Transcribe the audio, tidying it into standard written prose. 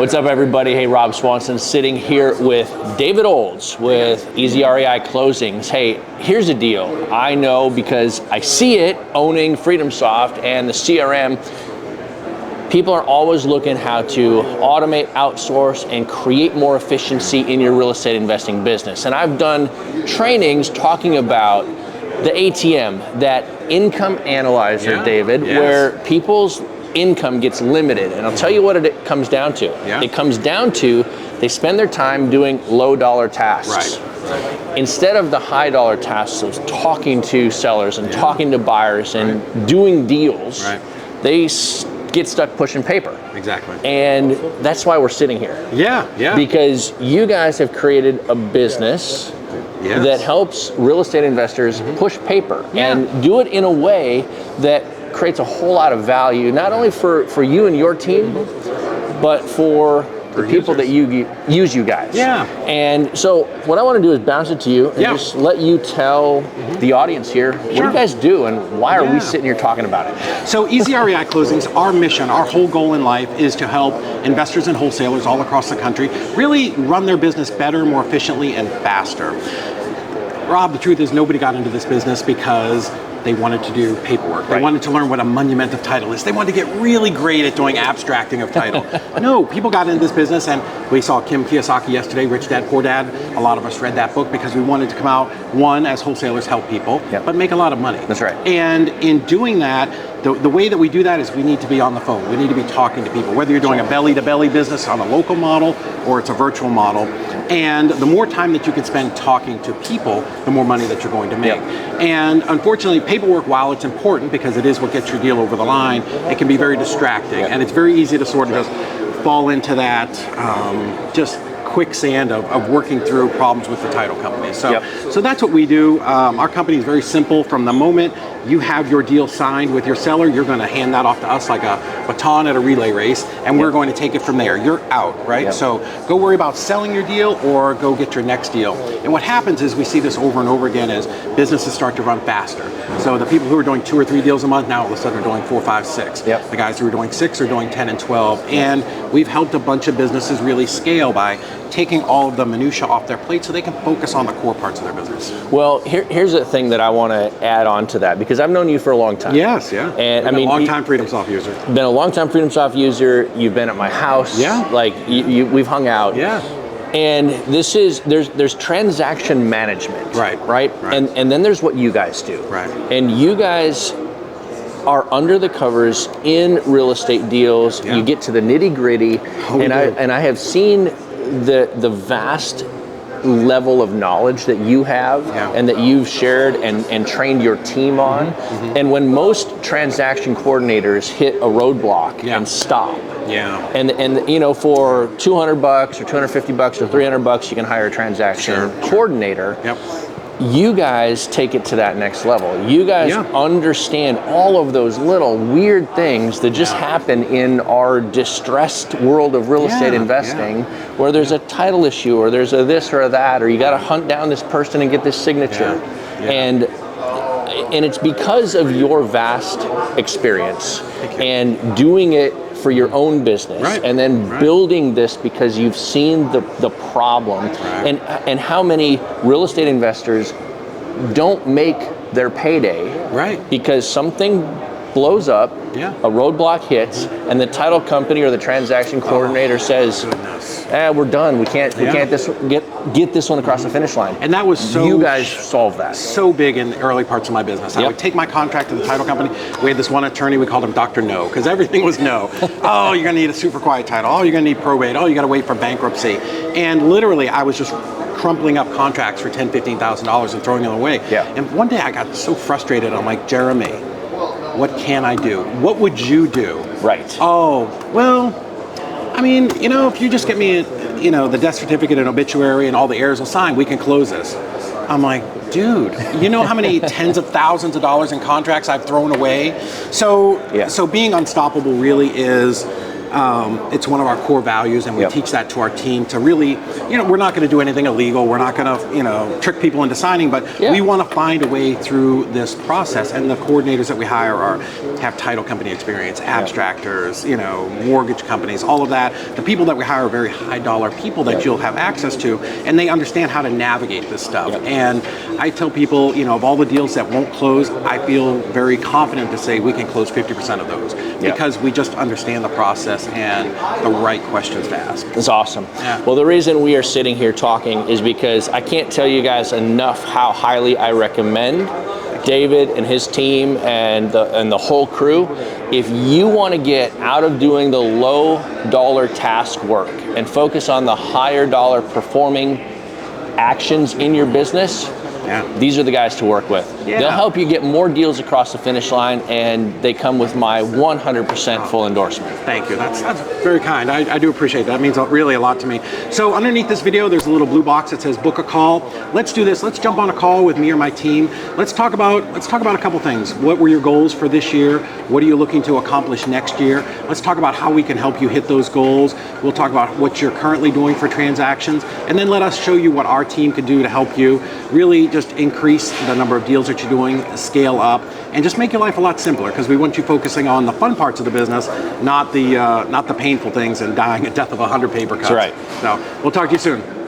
What's up, everybody? Hey, Rob Swanson sitting here with David Olds with EZREI Closings. Hey, here's a deal. I know because I see it owning FreedomSoft and the CRM. People are always looking how to automate, outsource, and create more efficiency in your real estate investing business. And I've done trainings talking about the ATM, that income analyzer, David, where people's income gets limited. And I'll tell you what it comes down to. It comes down to they spend their time doing low dollar tasks. Instead of the high dollar tasks of talking to sellers and talking to buyers and doing deals, they get stuck pushing paper. And that's why we're sitting here. Because you guys have created a business that helps real estate investors push paper and do it in a way that creates a whole lot of value, not only for you and your team, but for the people that use you guys. And so what I want to do is bounce it to you and just let you tell the audience here, what do you guys do and why are we sitting here talking about it? So EZREI Closings, our mission, our whole goal in life is to help investors and wholesalers all across the country really run their business better, more efficiently, and faster. Rob, the truth is nobody got into this business because they wanted to do paperwork. They wanted to learn what a monument of title is. They wanted to get really great at doing abstracting of title. No, people got into this business, and we saw Kim Kiyosaki yesterday, Rich Dad, Poor Dad. A lot of us read that book because we wanted to come out, one, as wholesalers help people, but make a lot of money. That's right. And in doing that, the way that we do that is we need to be on the phone. We need to be talking to people, whether you're doing a belly-to-belly business on a local model or it's a virtual model. And the more time that you can spend talking to people, the more money that you're going to make. And unfortunately, paperwork, while it's important because it is what gets your deal over the line, it can be very distracting. And it's very easy to sort of just fall into that just quicksand of working through problems with the title company. So that's what we do. Our company is very simple. From the moment you have your deal signed with your seller, you're going to hand that off to us like a baton at a relay race, and we're going to take it from there. You're out, right? So go worry about selling your deal or go get your next deal. And what happens is we see this over and over again as businesses start to run faster. So the people who are doing 2 or 3 deals a month now all of a sudden are doing 4, 5, 6. The guys who are doing 6 are doing 10 and 12. And we've helped a bunch of businesses really scale by taking all of the minutia off their plate so they can focus on the core parts of their business. Well, here's the thing that I want to add on to that, because I've known you for a long time. And I mean, a long-time FreedomSoft user. Been a long-time FreedomSoft user. You've been at my house. Like we've hung out. And there's transaction management. Right. And then there's what you guys do. And you guys are under the covers in real estate deals. You get to the nitty-gritty. And I have seen the vast level of knowledge that you have and that you've shared and trained your team on. And when most transaction coordinators hit a roadblock and stop, and you know, for $200 or $250 or $300, you can hire a transaction coordinator. You guys take it to that next level. You guys understand all of those little weird things that just happen in our distressed world of real estate investing, where there's a title issue or there's a this or a that, or you got to hunt down this person and get this signature. And it's because of your vast experience and doing it for your own business and then building this because you've seen the problem and how many real estate investors don't make their payday because something blows up, a roadblock hits, and the title company or the transaction coordinator says, we're done. We can't get this one across the finish line. And that was so, you guys solved that. So big in the early parts of my business. I would take my contract to the title company. We had this one attorney, we called him Dr. No, because everything was no. Oh, you're gonna need a super quiet title. Oh, you're gonna need probate. Oh, you gotta wait for bankruptcy. And literally I was just crumpling up contracts for $10,000, $15,000 and throwing them away. And one day I got so frustrated, I'm like, Jeremy, what can I do? What would you do? Oh, well, I mean, you know, if you just get me, you know, the death certificate and obituary and all the heirs will sign, we can close this. I'm like, dude, you know how many tens of thousands of dollars in contracts I've thrown away? So being unstoppable really is It's one of our core values, and we teach that to our team to really, we're not going to do anything illegal. We're not going to, trick people into signing, but we want to find a way through this process. And the coordinators that we hire have title company experience, abstractors, mortgage companies, all of that. The people that we hire are very high dollar people that you'll have access to, and they understand how to navigate this stuff. And I tell people, of all the deals that won't close, I feel very confident to say we can close 50% of those because we just understand the process and the right questions to ask. It's awesome. Well, the reason we are sitting here talking is because I can't tell you guys enough how highly I recommend David and his team and the whole crew. If you want to get out of doing the low dollar task work and focus on the higher dollar performing actions in your business, these are the guys to work with. They'll help you get more deals across the finish line, and they come with my 100% full endorsement. Thank you. That's very kind. I do appreciate that. That means really a lot to me. So underneath this video, there's a little blue box that says book a call. Let's do this. Let's jump on a call with me or my team. Let's talk about a couple things. What were your goals for this year? What are you looking to accomplish next year? Let's talk about how we can help you hit those goals. We'll talk about what you're currently doing for transactions, and then let us show you what our team can do to help you really just increase the number of deals that you're doing, scale up, and just make your life a lot simpler, because we want you focusing on the fun parts of the business, not the painful things and dying a death of 100 paper cuts. That's right. So we'll talk to you soon.